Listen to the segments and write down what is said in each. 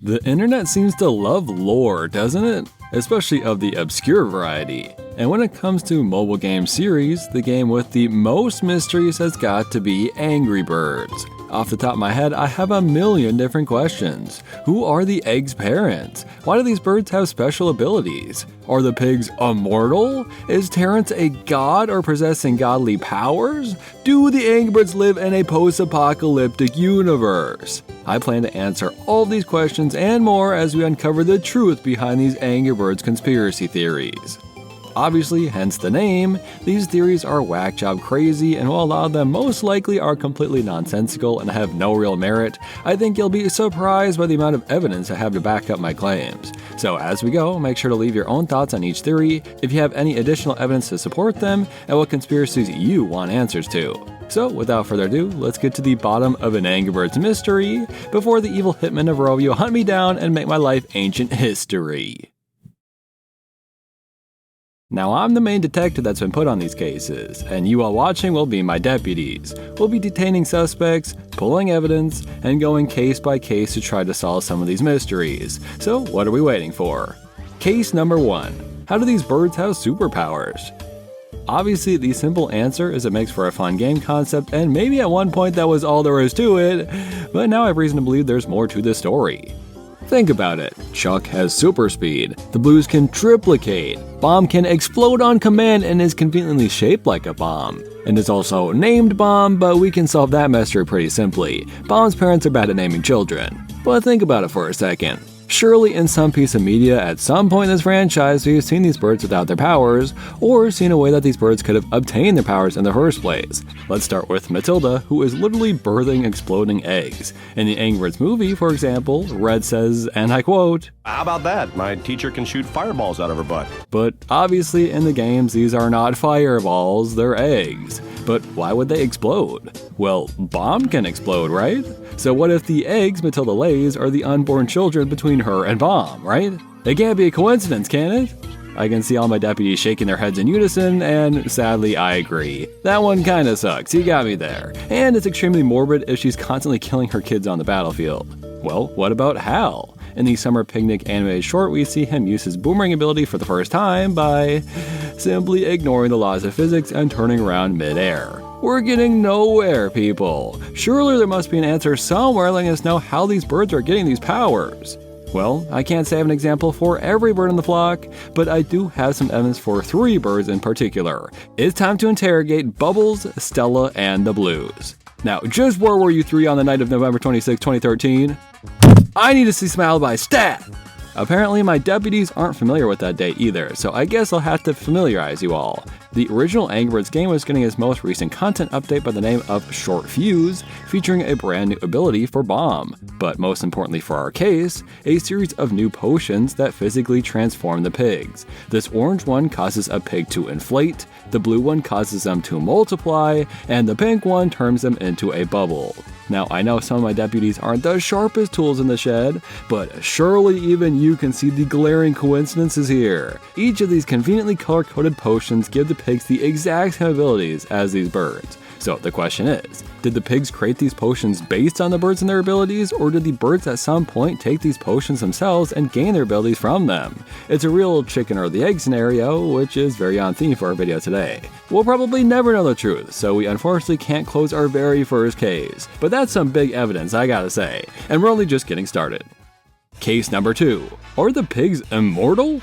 The internet seems to love lore, doesn't it? Especially of the obscure variety. And when it comes to mobile game series, the game with the most mysteries has got to be Angry Birds. Off the top of my head, I have a million different questions. Who are the eggs' parents? Why do these birds have special abilities? Are the pigs immortal? Is Terence a god or possessing godly powers? Do the Angry Birds live in a post-apocalyptic universe? I plan to answer all these questions and more as we uncover the truth behind these Angry Birds conspiracy theories. Obviously, hence the name, these theories are whack job crazy, and while a lot of them most likely are completely nonsensical and have no real merit, I think you'll be surprised by the amount of evidence I have to back up my claims. So as we go, make sure to leave your own thoughts on each theory, if you have any additional evidence to support them, and what conspiracies you want answers to. So without further ado, let's get to the bottom of an Angry Birds mystery, before the evil hitmen of Rovio hunt me down and make my life ancient history. Now I'm the main detective that's been put on these cases, and you all watching will be my deputies. We'll be detaining suspects, pulling evidence, and going case by case to try to solve some of these mysteries. So what are we waiting for? Case number 1. How do these birds have superpowers? Obviously, the simple answer is it makes for a fun game concept, and maybe at one point that was all there was to it, but now I have reason to believe there's more to the story. Think about it. Chuck has super speed, the Blues can triplicate, Bomb can explode on command and is conveniently shaped like a bomb, and is also named Bomb, but we can solve that mystery pretty simply. Bomb's parents are bad at naming children. But think about it for a second. Surely in some piece of media at some point in this franchise we've seen these birds without their powers, or seen a way that these birds could have obtained their powers in the first place. Let's start with Matilda, who is literally birthing exploding eggs. In the Angry Birds movie, for example, Red says, and I quote, "How about that? My teacher can shoot fireballs out of her butt." But obviously in the games these are not fireballs, they're eggs. But why would they explode? Well, Bomb can explode, right? So what if the eggs Matilda lays are the unborn children between her and Bomb, right? It can't be a coincidence, can it? I can see all my deputies shaking their heads in unison, and sadly I agree. That one kinda sucks, you got me there. And it's extremely morbid if she's constantly killing her kids on the battlefield. Well, what about Hal? In the Summer Picnic animated short, we see him use his boomerang ability for the first time by simply ignoring the laws of physics and turning around mid-air. We're getting nowhere, people. Surely there must be an answer somewhere letting us know how these birds are getting these powers. Well, I can't say I have an example for every bird in the flock, but I do have some evidence for 3 birds in particular. It's time to interrogate Bubbles, Stella, and the Blues. Now, just where were you 3 on the night of November 26, 2013? I need to see some alibi stat! Apparently my deputies aren't familiar with that date either, so I guess I'll have to familiarize you all. The original Angry Birds game was getting its most recent content update by the name of Short Fuse, featuring a brand new ability for Bomb, but most importantly for our case, a series of new potions that physically transform the pigs. This orange one causes a pig to inflate, the blue one causes them to multiply, and the pink one turns them into a bubble. Now, I know some of my deputies aren't the sharpest tools in the shed, but surely even you can see the glaring coincidences here. Each of these conveniently color-coded potions give the pigs the exact same abilities as these birds. So the question is, did the pigs create these potions based on the birds and their abilities, or did the birds at some point take these potions themselves and gain their abilities from them? It's a real chicken or the egg scenario, which is very on theme for our video today. We'll probably never know the truth, so we unfortunately can't close our very first case. But that's some big evidence, I gotta say, and we're only just getting started. Case number 2. Are the pigs immortal?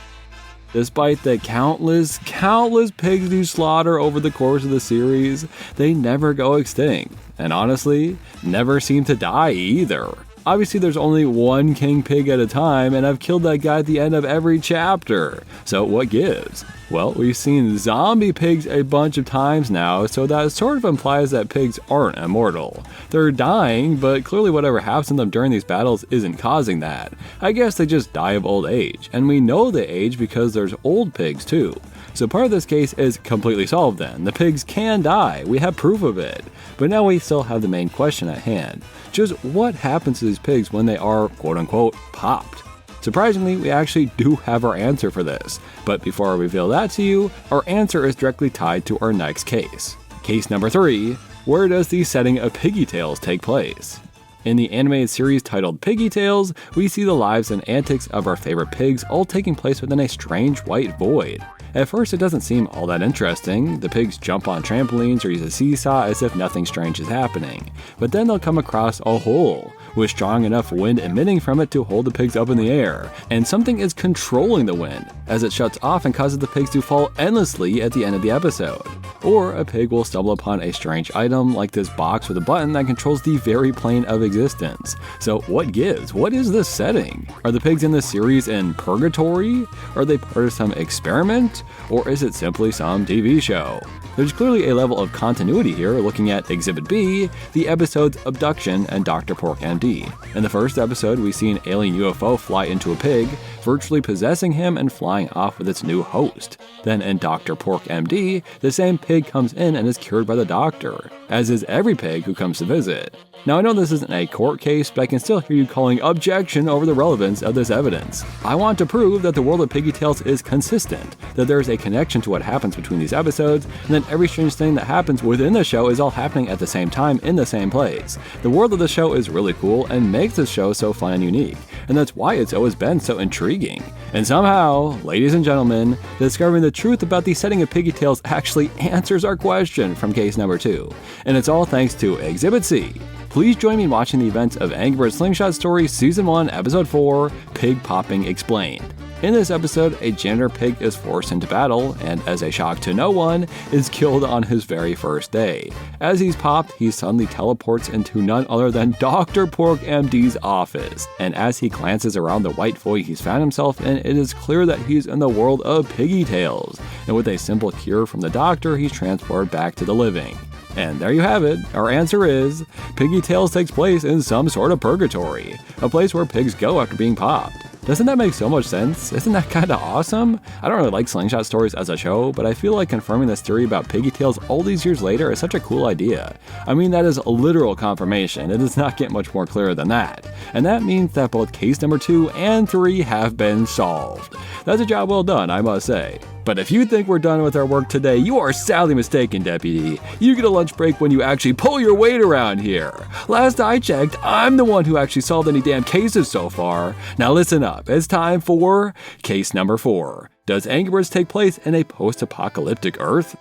Despite the countless pigs you slaughter over the course of the series, they never go extinct, and honestly, never seem to die either. Obviously there's only one king pig at a time, and I've killed that guy at the end of every chapter. So what gives? Well, we've seen zombie pigs a bunch of times now, so that sort of implies that pigs aren't immortal. They're dying, but clearly whatever happens to them during these battles isn't causing that. I guess they just die of old age, and we know they age because there's old pigs too. So part of this case is completely solved then. The pigs can die, we have proof of it. But now we still have the main question at hand. Just what happens to these pigs when they are, quote-unquote, popped? Surprisingly, we actually do have our answer for this. But before I reveal that to you, our answer is directly tied to our next case. Case number 3, where does the setting of Piggy Tales take place? In the animated series titled Piggy Tales, we see the lives and antics of our favorite pigs all taking place within a strange white void. At first, it doesn't seem all that interesting. The pigs jump on trampolines or use a seesaw as if nothing strange is happening. But then they'll come across a hole, with strong enough wind emitting from it to hold the pigs up in the air. And something is controlling the wind, as it shuts off and causes the pigs to fall endlessly at the end of the episode. Or a pig will stumble upon a strange item like this box with a button that controls the very plane of existence. So what gives? What is this setting? Are the pigs in this series in purgatory? Are they part of some experiment? Or is it simply some TV show? There's clearly a level of continuity here looking at Exhibit B, the episodes Abduction and Dr. Pork MD. In the first episode, we see an alien UFO fly into a pig, virtually possessing him and flying off with its new host. Then in Dr. Pork MD, the same pig comes in and is cured by the doctor, as is every pig who comes to visit. Now I know this isn't a court case, but I can still hear you calling objection over the relevance of this evidence. I want to prove that the world of Piggy Tales is consistent, that there is a connection to what happens between these episodes, and that every strange thing that happens within the show is all happening at the same time in the same place. The world of the show is really cool and makes the show so fun and unique, and that's why it's always been so intriguing. And somehow, ladies and gentlemen, discovering the truth about the setting of Piggy Tales actually answers our question from case number 2. And it's all thanks to Exhibit C. Please join me in watching the events of Angry Birds Slingshot Story Season 1, Episode 4, Pig Popping Explained. In this episode, a janitor pig is forced into battle, and as a shock to no one, is killed on his very first day. As he's popped, he suddenly teleports into none other than Dr. Pork MD's office. And as he glances around the white void he's found himself in, it is clear that he's in the world of Piggy Tales. And with a simple cure from the doctor, he's transported back to the living. And there you have it. Our answer is, Piggy Tales takes place in some sort of purgatory, a place where pigs go after being popped. Doesn't that make so much sense? Isn't that kinda awesome? I don't really like Slingshot Stories as a show, but I feel like confirming this theory about Piggy Tales all these years later is such a cool idea. I mean, that is literal confirmation. It does not get much more clear than that. And that means that both case number 2 and 3 have been solved. That's a job well done, I must say. But if you think we're done with our work today, you are sadly mistaken, Deputy. You get a lunch break when you actually pull your weight around here. Last I checked, I'm the one who actually solved any damn cases so far. Now listen up, it's time for case number 4. Does Angry Birds take place in a post-apocalyptic Earth?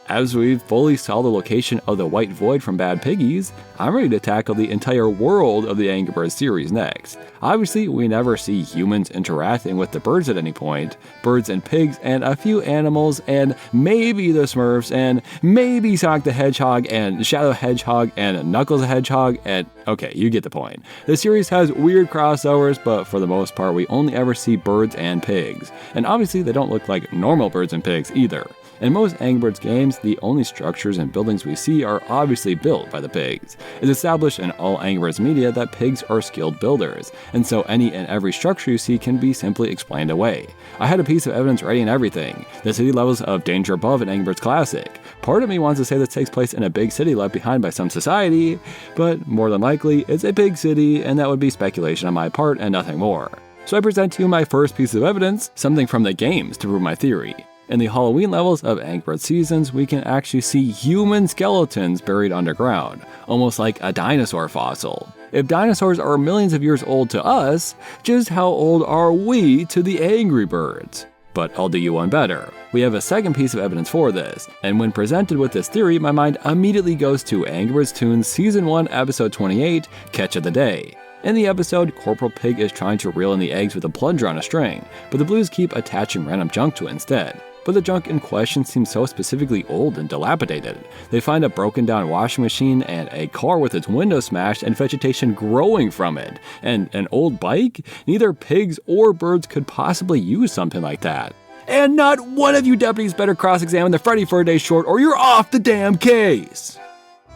As we've fully solved the location of the white void from Bad Piggies, I'm ready to tackle the entire world of the Angry Birds series next. Obviously, we never see humans interacting with the birds at any point. Birds and pigs and a few animals and maybe the Smurfs and maybe Sonic the Hedgehog and Shadow Hedgehog and Knuckles the Hedgehog and okay, you get the point. The series has weird crossovers, but for the most part, we only ever see birds and pigs. And obviously, they don't look like normal birds and pigs either. In most Angry Birds games, the only structures and buildings we see are obviously built by the pigs. It's established in all Angry Birds media that pigs are skilled builders, and so any and every structure you see can be simply explained away. I had a piece of evidence ready and everything. The city levels of Danger Above in Angry Birds Classic. Part of me wants to say this takes place in a big city left behind by some society, but more than likely, it's a big city, and that would be speculation on my part and nothing more. So I present to you my first piece of evidence, something from the games to prove my theory. In the Halloween levels of Angry Birds Seasons, we can actually see human skeletons buried underground, almost like a dinosaur fossil. If dinosaurs are millions of years old to us, just how old are we to the Angry Birds? But I'll do you one better. We have a second piece of evidence for this, and when presented with this theory, my mind immediately goes to Angry Birds Toons Season 1, Episode 28, Catch of the Day. In the episode, Corporal Pig is trying to reel in the eggs with a plunger on a string, but the Blues keep attaching random junk to it instead. But the junk in question seems so specifically old and dilapidated. They find a broken down washing machine and a car with its window smashed and vegetation growing from it. And an old bike? Neither pigs or birds could possibly use something like that. And not one of you deputies better cross-examine the Freddy for a day short or you're off the damn case!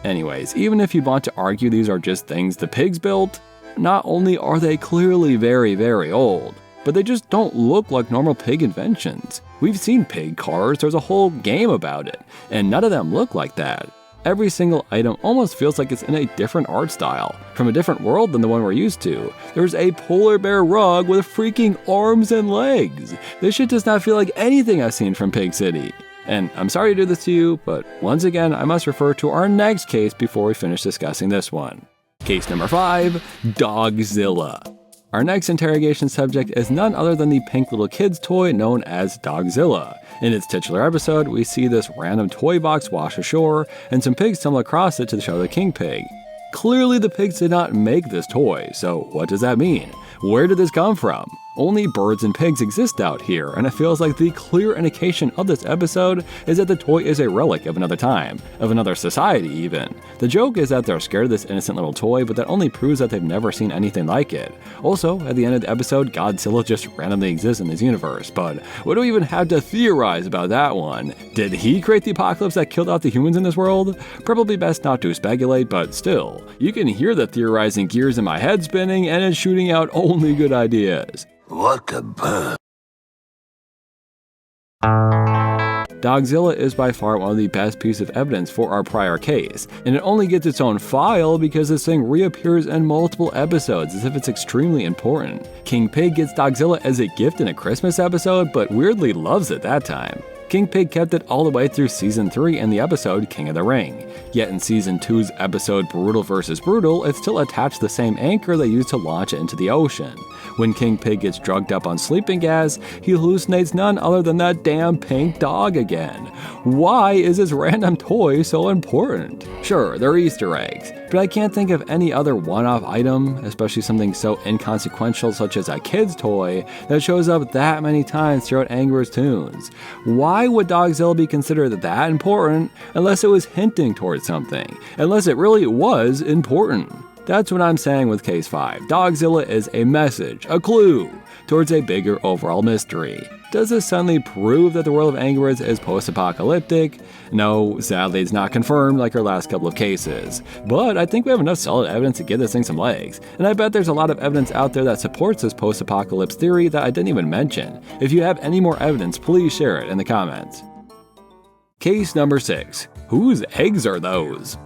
Anyways, even if you'd want to argue these are just things the pigs built, not only are they clearly very, very old, but they just don't look like normal pig inventions. We've seen pig cars, there's a whole game about it, and none of them look like that. Every single item almost feels like it's in a different art style, from a different world than the one we're used to. There's a polar bear rug with freaking arms and legs. This shit does not feel like anything I've seen from Pig City. And I'm sorry to do this to you, but once again, I must refer to our next case before we finish discussing this one. Case number 5, Dogzilla. Our next interrogation subject is none other than the pink little kid's toy known as Dogzilla. In its titular episode, we see this random toy box wash ashore, and some pigs stumble across it to show the king pig. Clearly the pigs did not make this toy, so what does that mean? Where did this come from? Only birds and pigs exist out here, and it feels like the clear indication of this episode is that the toy is a relic of another time, of another society even. The joke is that they're scared of this innocent little toy, but that only proves that they've never seen anything like it. Also, at the end of the episode, Godzilla just randomly exists in this universe, but what do we even have to theorize about that one? Did he create the apocalypse that killed off the humans in this world? Probably best not to speculate, but still, you can hear the theorizing gears in my head spinning, and it's shooting out only good ideas. What a bird. Dogzilla is by far one of the best pieces of evidence for our prior case, and it only gets its own file because this thing reappears in multiple episodes as if it's extremely important. King Pig gets Dogzilla as a gift in a Christmas episode, but weirdly loves it that time. King Pig kept it all the way through Season 3 in the episode King of the Ring. Yet in Season 2's episode Brutal vs. Brutal, it's still attached to the same anchor they used to launch it into the ocean. When King Pig gets drugged up on sleeping gas, he hallucinates none other than that damn pink dog again. Why is this random toy so important? Sure, they're Easter eggs, but I can't think of any other one-off item, especially something so inconsequential such as a kid's toy, that shows up that many times throughout Angry Birds tunes. Why would Dogzilla be considered that important unless it was hinting towards something? Unless it really was important. That's what I'm saying with Case 5. Dogzilla is a message, a clue, towards a bigger overall mystery. Does this suddenly prove that the world of Angry Birds is post-apocalyptic? No, sadly it's not confirmed like our last couple of cases. But I think we have enough solid evidence to give this thing some legs. And I bet there's a lot of evidence out there that supports this post-apocalypse theory that I didn't even mention. If you have any more evidence, please share it in the comments. Case number 6. Whose eggs are those?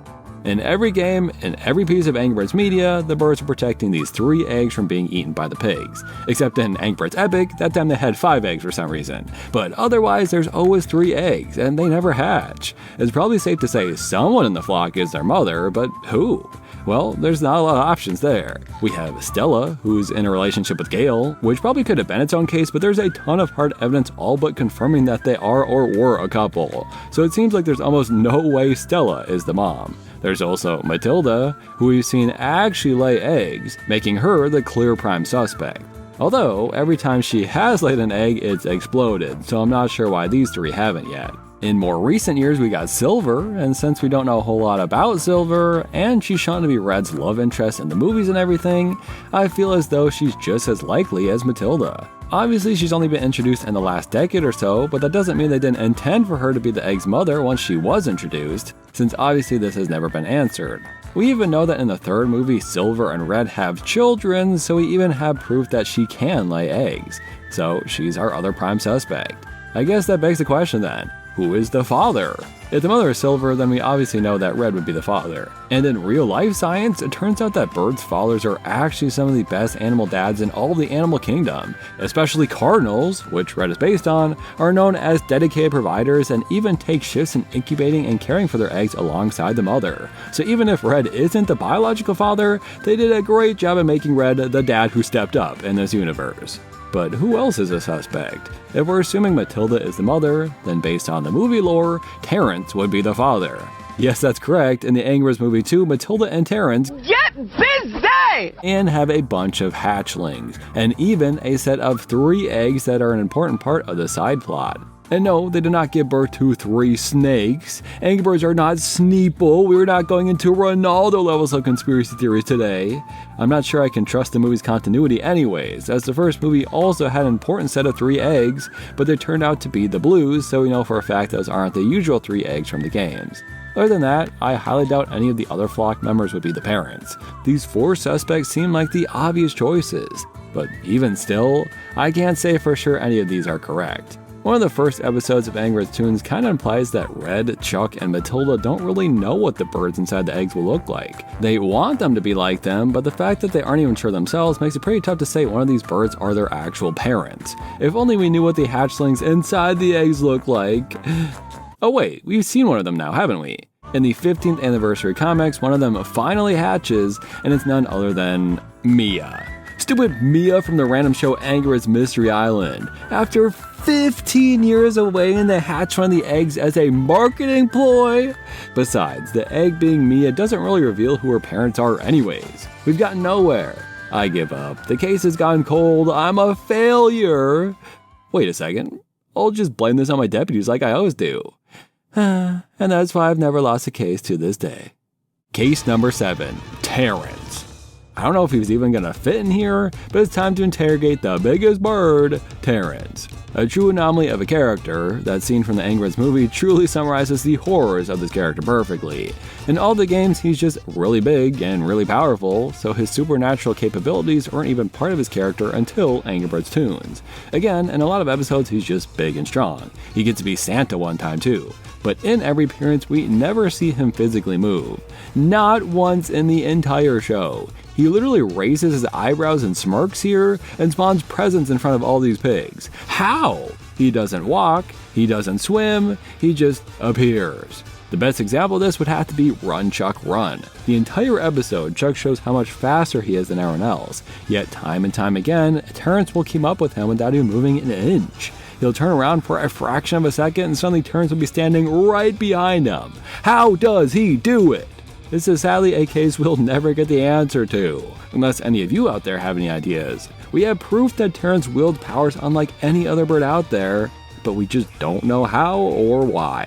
In every game, in every piece of Angry Birds media, the birds are protecting these 3 eggs from being eaten by the pigs. Except in Angry Birds Epic, that time they had 5 eggs for some reason. But otherwise, there's always 3 eggs, and they never hatch. It's probably safe to say someone in the flock is their mother, but who? Well, there's not a lot of options there. We have Stella, who's in a relationship with Gale, which probably could have been its own case, but there's a ton of hard evidence all but confirming that they are or were a couple. So it seems like there's almost no way Stella is the mom. There's also Matilda, who we've seen actually lay eggs, making her the clear prime suspect. Although, every time she has laid an egg, it's exploded, so I'm not sure why these 3 haven't yet. In more recent years, we got Silver, and since we don't know a whole lot about Silver, and she's shown to be Red's love interest in the movies and everything, I feel as though she's just as likely as Matilda. Obviously, she's only been introduced in the last decade or so, but that doesn't mean they didn't intend for her to be the egg's mother once she was introduced, since obviously this has never been answered. We even know that in the 3rd movie, Silver and Red have children, so we even have proof that she can lay eggs. So she's our other prime suspect. I guess that begs the question then. Who is the father? If the mother is Silver, then we obviously know that Red would be the father. And in real life science, it turns out that birds' fathers are actually some of the best animal dads in all of the animal kingdom. Especially cardinals, which Red is based on, are known as dedicated providers and even take shifts in incubating and caring for their eggs alongside the mother. So even if Red isn't the biological father, they did a great job of making Red the dad who stepped up in this universe. But who else is a suspect? If we're assuming Matilda is the mother, then based on the movie lore, Terence would be the father. Yes, that's correct. In the Angry Birds movie 2, Matilda and Terence get busy! And have a bunch of hatchlings, and even a set of 3 eggs that are an important part of the side plot. And no, they do not give birth to 3 snakes. Angry Birds are not Sneeple. We're not going into Ronaldo levels of conspiracy theories today. I'm not sure I can trust the movie's continuity anyways, as the first movie also had an important set of 3 eggs, but they turned out to be the blues, so we know for a fact those aren't the usual 3 eggs from the games. Other than that, I highly doubt any of the other flock members would be the parents. These 4 suspects seem like the obvious choices, but even still, I can't say for sure any of these are correct. One of the first episodes of Angry Birds Toons kind of implies that Red, Chuck, and Matilda don't really know what the birds inside the eggs will look like. They want them to be like them, but the fact that they aren't even sure themselves makes it pretty tough to say one of these birds are their actual parents. If only we knew what the hatchlings inside the eggs look like. Oh wait, we've seen one of them now, haven't we? In the 15th anniversary comics, one of them finally hatches, and it's none other than Mia. Stupid Mia from the random show Angry Birds Mystery Island. After 15 years away, and they hatch one of the eggs as a marketing ploy. Besides, the egg being Mia doesn't really reveal who her parents are anyways. We've gotten nowhere. I give up. The case has gone cold. I'm a failure. Wait a second. I'll just blame this on my deputies like I always do. And that's why I've never lost a case to this day. Case number 7, Terence. I don't know if he was even gonna fit in here, but it's time to interrogate the biggest bird, Terence. A true anomaly of a character, that scene from the Angry Birds movie truly summarizes the horrors of this character perfectly. In all the games, he's just really big and really powerful, so his supernatural capabilities weren't even part of his character until Angry Birds Toons. Again, in a lot of episodes, he's just big and strong. He gets to be Santa one time too. But in every appearance, we never see him physically move. Not once in the entire show. He literally raises his eyebrows and smirks here and spawns presents in front of all these pigs. How? He doesn't walk, he doesn't swim, he just appears. The best example of this would have to be Run Chuck Run. The entire episode, Chuck shows how much faster he is than everyone else. Yet time and time again, Terence will keep up with him without even moving an inch. He'll turn around for a fraction of a second and suddenly Terence will be standing right behind him. How does he do it? This is sadly a case we'll never get the answer to, unless any of you out there have any ideas. We have proof that Terence wields powers unlike any other bird out there, but we just don't know how or why.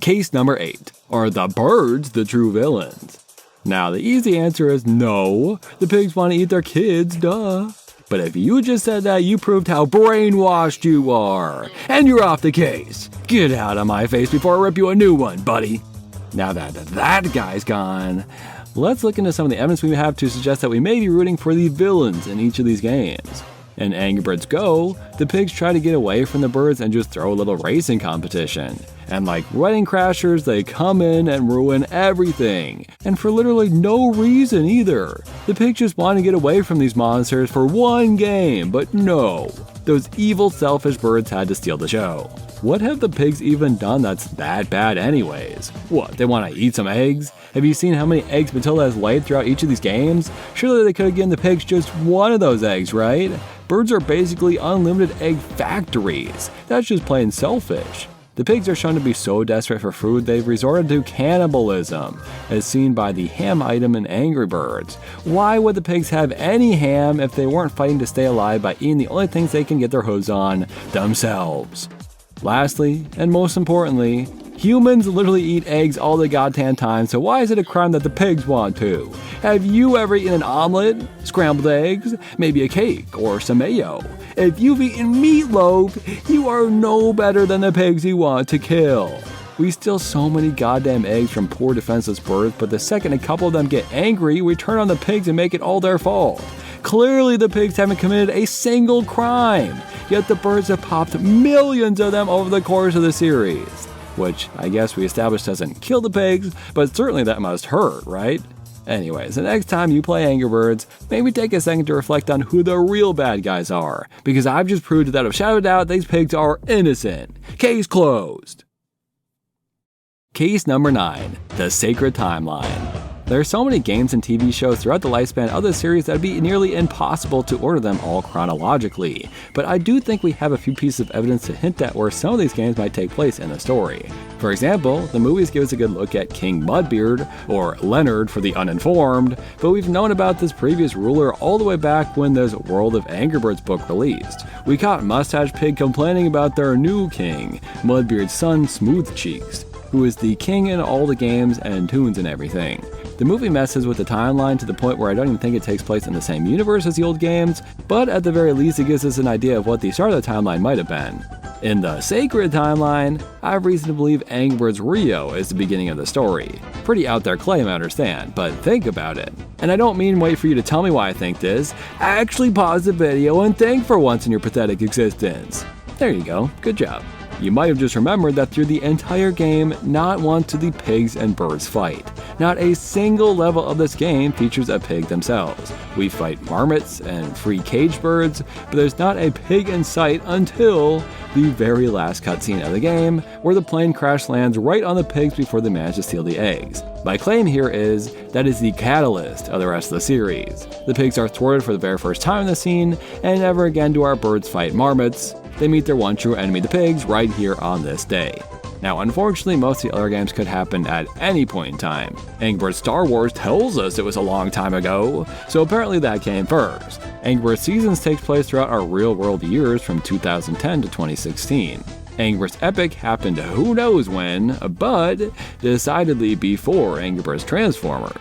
Case number 8. Are the birds the true villains? Now, the easy answer is no. The pigs want to eat their kids, duh. But if you just said that, you proved how brainwashed you are. And you're off the case. Get out of my face before I rip you a new one, buddy. Now that guy's gone, let's look into some of the evidence we have to suggest that we may be rooting for the villains in each of these games. In Angry Birds Go, the pigs try to get away from the birds and just throw a little racing competition. And like wedding crashers, they come in and ruin everything. And for literally no reason either. The pigs just want to get away from these monsters for one game, but no. Those evil, selfish birds had to steal the show. What have the pigs even done that's that bad anyways? What, they want to eat some eggs? Have you seen how many eggs Matilda has laid throughout each of these games? Surely they could have given the pigs just one of those eggs, right? Birds are basically unlimited egg factories. That's just plain selfish. The pigs are shown to be so desperate for food they've resorted to cannibalism, as seen by the ham item in Angry Birds. Why would the pigs have any ham if they weren't fighting to stay alive by eating the only things they can get their hooves on, themselves? Lastly, and most importantly, humans literally eat eggs all the goddamn time, so why is it a crime that the pigs want to? Have you ever eaten an omelet, scrambled eggs, maybe a cake, or some mayo? If you've eaten meatloaf, you are no better than the pigs you want to kill. We steal so many goddamn eggs from poor defenseless birds, but the second a couple of them get angry, we turn on the pigs and make it all their fault. Clearly the pigs haven't committed a single crime, yet the birds have popped millions of them over the course of the series. Which I guess we established doesn't kill the pigs, but certainly that must hurt, right? Anyways, the next time you play Angry Birds, maybe take a second to reflect on who the real bad guys are, because I've just proved without a shadow of doubt these pigs are innocent. Case closed. Case number 9, the Sacred Timeline. There are so many games and TV shows throughout the lifespan of the series that it'd be nearly impossible to order them all chronologically, but I do think we have a few pieces of evidence to hint at where some of these games might take place in the story. For example, the movies give us a good look at King Mudbeard, or Leonard for the uninformed, but we've known about this previous ruler all the way back when this World of Angry Birds book released. We caught Mustache Pig complaining about their new king, Mudbeard's son Smooth Cheeks, who is the king in all the games and tunes and everything. The movie messes with the timeline to the point where I don't even think it takes place in the same universe as the old games, but at the very least it gives us an idea of what the start of the timeline might have been. In the Sacred Timeline, I have reason to believe Angry Birds Rio is the beginning of the story. Pretty out there claim, I understand, but think about it. And I don't mean wait for you to tell me why I think this, actually pause the video and think for once in your pathetic existence. There you go, good job. You might have just remembered that through the entire game, not once do the pigs and birds fight. Not a single level of this game features a pig themselves. We fight marmots and free cage birds, but there's not a pig in sight until the very last cutscene of the game, where the plane crash lands right on the pigs before they manage to steal the eggs. My claim here is that is the catalyst of the rest of the series. The pigs are thwarted for the very first time in the scene, and never again do our birds fight marmots. They meet their one true enemy, the pigs, right here on this day. Now, unfortunately, most of the other games could happen at any point in time. Angry Birds Star Wars tells us it was a long time ago, so apparently that came first. Angry Birds Seasons takes place throughout our real-world years from 2010 to 2016. Angry Birds Epic happened who knows when, but decidedly before Angry Birds Transformers.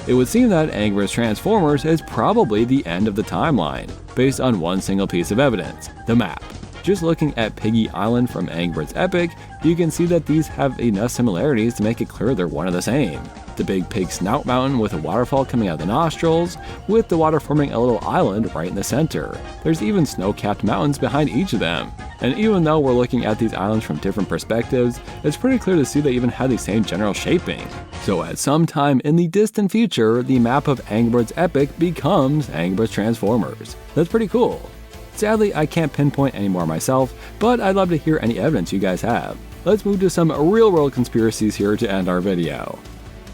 It would seem that Angry Birds Transformers is probably the end of the timeline, based on one single piece of evidence: the map. Just looking at Piggy Island from Angry Birds Epic, you can see that these have enough similarities to make it clear they're one and the same. The big pig snout mountain with a waterfall coming out of the nostrils, with the water forming a little island right in the center. There's even snow-capped mountains behind each of them. And even though we're looking at these islands from different perspectives, it's pretty clear to see they even have the same general shaping. So at some time in the distant future, the map of Angry Birds Epic becomes Angry Birds Transformers. That's pretty cool. Sadly, I can't pinpoint any more myself, but I'd love to hear any evidence you guys have. Let's move to some real-world conspiracies here to end our video.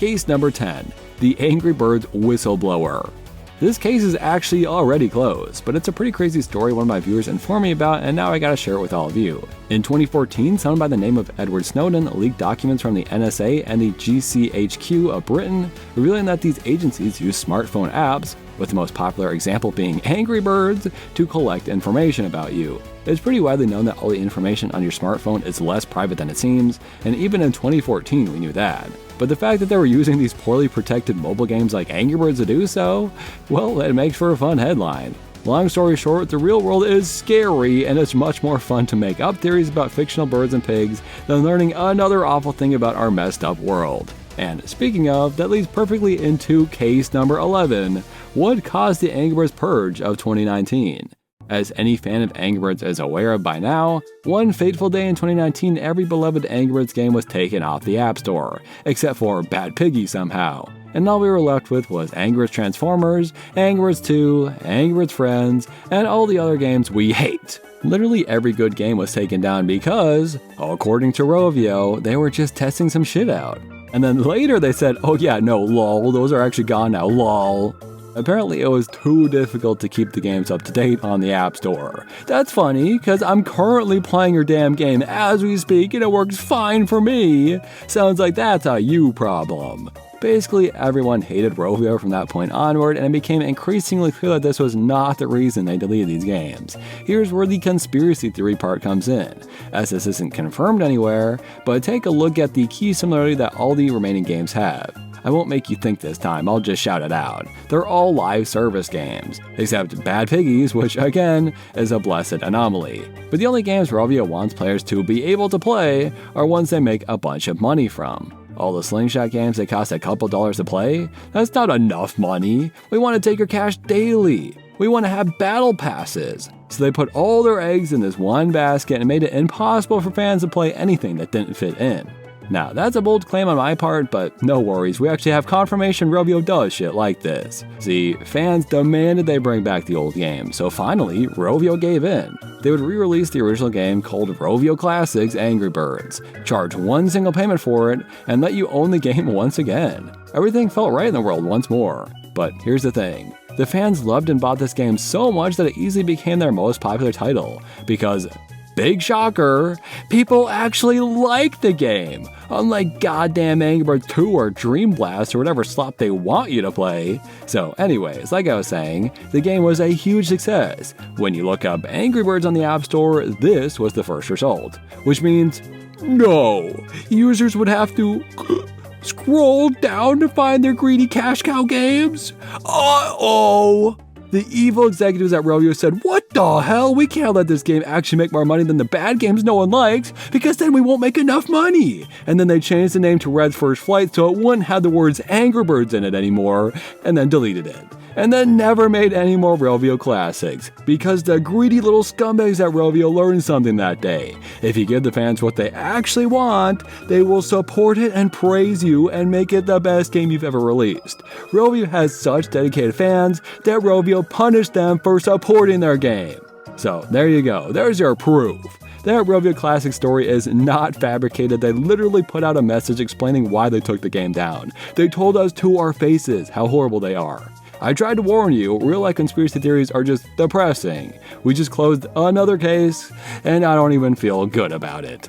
Case number 10, the Angry Birds Whistleblower. This case is actually already closed, but it's a pretty crazy story one of my viewers informed me about, and now I gotta share it with all of you. In 2014, someone by the name of Edward Snowden leaked documents from the NSA and the GCHQ of Britain, revealing that these agencies use smartphone apps, with the most popular example being Angry Birds, to collect information about you. It's pretty widely known that all the information on your smartphone is less private than it seems, and even in 2014 we knew that. But the fact that they were using these poorly protected mobile games like Angry Birds to do so, well, it makes for a fun headline. Long story short, the real world is scary, and it's much more fun to make up theories about fictional birds and pigs than learning another awful thing about our messed up world. And speaking of, that leads perfectly into case number 11, what caused the Angry Birds Purge of 2019? As any fan of Angry Birds is aware of by now, one fateful day in 2019 every beloved Angry Birds game was taken off the App Store, except for Bad Piggy somehow. And all we were left with was Angry Birds Transformers, Angry Birds 2, Angry Birds Friends, and all the other games we hate. Literally every good game was taken down because, according to Rovio, they were just testing some shit out. And then later they said, oh yeah, no, lol, those are actually gone now, lol. Apparently it was too difficult to keep the games up to date on the App Store. That's funny, because I'm currently playing your damn game as we speak and it works fine for me. Sounds like that's a you problem. Basically, everyone hated Rovio from that point onward, and it became increasingly clear that this was not the reason they deleted these games. Here's where the conspiracy theory part comes in, as this isn't confirmed anywhere, but take a look at the key similarity that all the remaining games have. I won't make you think this time, I'll just shout it out. They're all live service games, except Bad Piggies, which again is a blessed anomaly. But the only games Rovio wants players to be able to play are ones they make a bunch of money from. All the Slingshot games that cost a couple dollars to play? That's not enough money. We want to take your cash daily. We want to have battle passes. So they put all their eggs in this one basket and made it impossible for fans to play anything that didn't fit in. Now, that's a bold claim on my part, but no worries, we actually have confirmation Rovio does shit like this. See, fans demanded they bring back the old game, so finally, Rovio gave in. They would re-release the original game called Rovio Classics Angry Birds, charge one single payment for it, and let you own the game once again. Everything felt right in the world once more. But here's the thing. The fans loved and bought this game so much that it easily became their most popular title, because big shocker, people actually like the game. Unlike goddamn Angry Birds 2 or Dream Blast or whatever slop they want you to play. So anyways, like I was saying, the game was a huge success. When you look up Angry Birds on the App Store, this was the first result. Which means, no, users would have to scroll down to find their greedy cash cow games? Uh-oh! The evil executives at Rovio said, what the hell? We can't let this game actually make more money than the bad games no one likes, because then we won't make enough money. And then they changed the name to Red's First Flight so it wouldn't have the words Angry Birds in it anymore, and then deleted it. and then never made any more Rovio classics, because the greedy little scumbags at Rovio learned something that day. If you give the fans what they actually want, they will support it and praise you and make it the best game you've ever released. Rovio has such dedicated fans that Rovio punished them for supporting their game. So there you go, there's your proof. That Rovio Classic story is not fabricated. They literally put out a message explaining why they took the game down. They told us to our faces how horrible they are. I tried to warn you, real-life conspiracy theories are just depressing. We just closed another case, and I don't even feel good about it.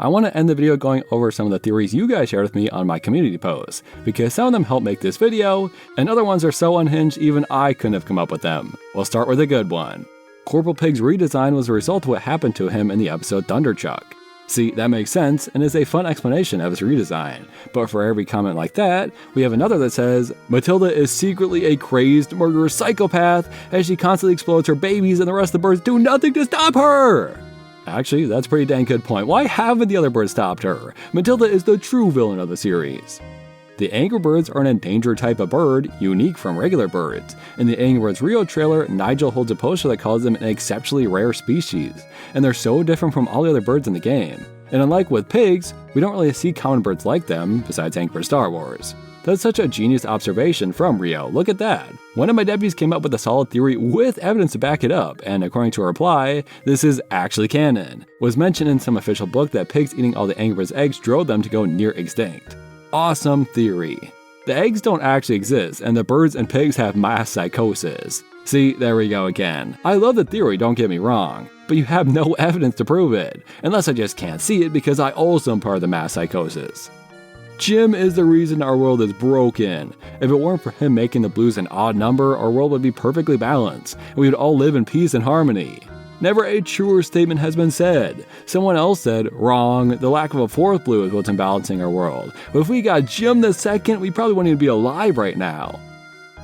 I want to end the video going over some of the theories you guys shared with me on my community posts, because some of them help make this video, and other ones are so unhinged even I couldn't have come up with them. We'll start with a good one. Corporal Pig's redesign was a result of what happened to him in the episode Thunderchuck. See, that makes sense and is a fun explanation of his redesign. But for every comment like that, we have another that says, Matilda is secretly a crazed, murderous psychopath as she constantly explodes her babies and the rest of the birds do nothing to stop her! Actually, that's a pretty dang good point. Why haven't the other birds stopped her? Matilda is the true villain of the series. The angry birds are an endangered type of bird, unique from regular birds. In the Angry Birds Rio trailer, Nigel holds a poster that calls them an exceptionally rare species, and they're so different from all the other birds in the game. And unlike with pigs, we don't really see common birds like them, besides Angry Birds Star Wars. That's such a genius observation from Rio, look at that. One of my deputies came up with a solid theory with evidence to back it up, and according to her reply, this is actually canon. It was mentioned in some official book that pigs eating all the Angry Birds eggs drove them to go near extinct. Awesome theory. The eggs don't actually exist, and the birds and pigs have mass psychosis. See, there we go again. I love the theory, don't get me wrong, but you have no evidence to prove it, unless I just can't see it because I also am part of the mass psychosis. Jim is the reason our world is broken. If it weren't for him making the blues an odd number, our world would be perfectly balanced, and we would all live in peace and harmony. Never a truer statement has been said. Someone else said, wrong, the lack of a fourth blue is what's imbalancing our world. But if we got Jim the second, we probably wouldn't even be alive right now.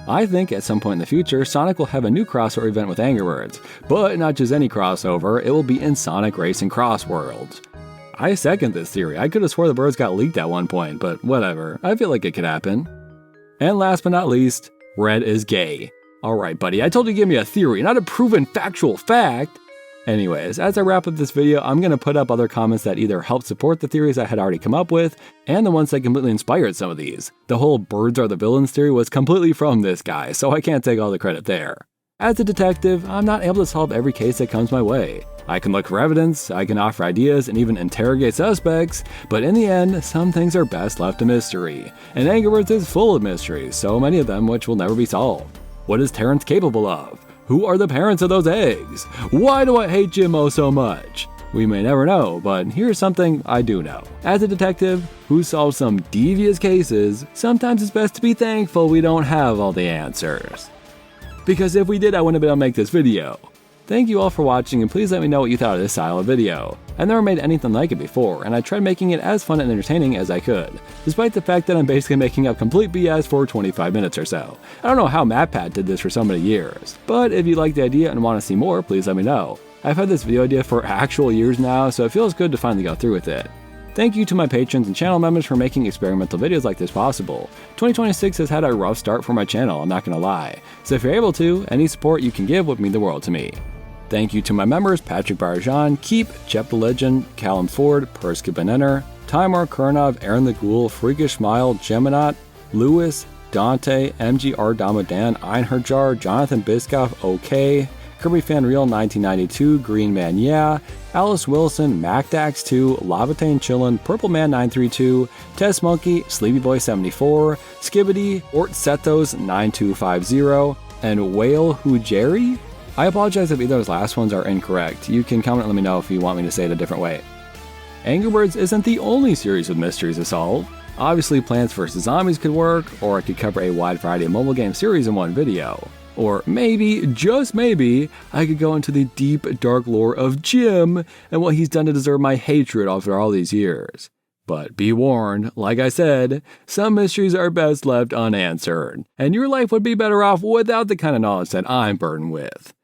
I think at some point in the future, Sonic will have a new crossover event with Angry Birds, but not just any crossover, it will be in Sonic Racing Cross Worlds. I second this theory. I could have swore the birds got leaked at one point, but whatever, I feel like it could happen. And last but not least, Red is gay. Alright buddy, I told you to give me a theory, not a proven factual fact. Anyways, as I wrap up this video, I'm going to put up other comments that either help support the theories I had already come up with, and the ones that completely inspired some of these. The whole birds are the villains theory was completely from this guy, so I can't take all the credit there. As a detective, I'm not able to solve every case that comes my way. I can look for evidence, I can offer ideas, and even interrogate suspects, but in the end, some things are best left a mystery. And Angry Birds is full of mysteries, so many of them which will never be solved. What is Terence capable of? Who are the parents of those eggs? Why do I hate Jimmo so much? We may never know, but here's something I do know. As a detective who solves some devious cases, sometimes it's best to be thankful we don't have all the answers. Because if we did, I wouldn't have been able to make this video. Thank you all for watching, and please let me know what you thought of this style of video. I've never made anything like it before, and I tried making it as fun and entertaining as I could, despite the fact that I'm basically making up complete BS for 25 minutes or so. I don't know how MatPat did this for so many years, but if you like the idea and want to see more, please let me know. I've had this video idea for actual years now, so it feels good to finally go through with it. Thank you to my patrons and channel members for making experimental videos like this possible. 2026 has had a rough start for my channel, I'm not gonna lie, so if you're able to, any support you can give would mean the world to me. Thank you to my members Patrick Barjan, Keep, Jep the Legend, Callum Ford, Perska Benenner, Timur Kurnov, Aaron the Ghoul, Freakish Smile, Geminot, Lewis, Dante, MGR Damadan, Einherjar, Jonathan Biscoff, OK, Kirby Fan Real 1992, Green Man Yeah, Alice Wilson, MacDax2, Lavatane Chillin, Purple Man 932, Test Monkey, Sleepy Boy 74, Skibbity, Ort Setos 9250, and Whale Hujeri? I apologize if either of those last ones are incorrect. You can comment and let me know if you want me to say it a different way. Angry Birds isn't the only series with mysteries to solve. Obviously Plants vs. Zombies could work, or I could cover a wide variety of mobile game series in one video. Or maybe, just maybe, I could go into the deep, dark lore of Jim and what he's done to deserve my hatred after all these years. But be warned, like I said, some mysteries are best left unanswered, and your life would be better off without the kind of knowledge that I'm burdened with.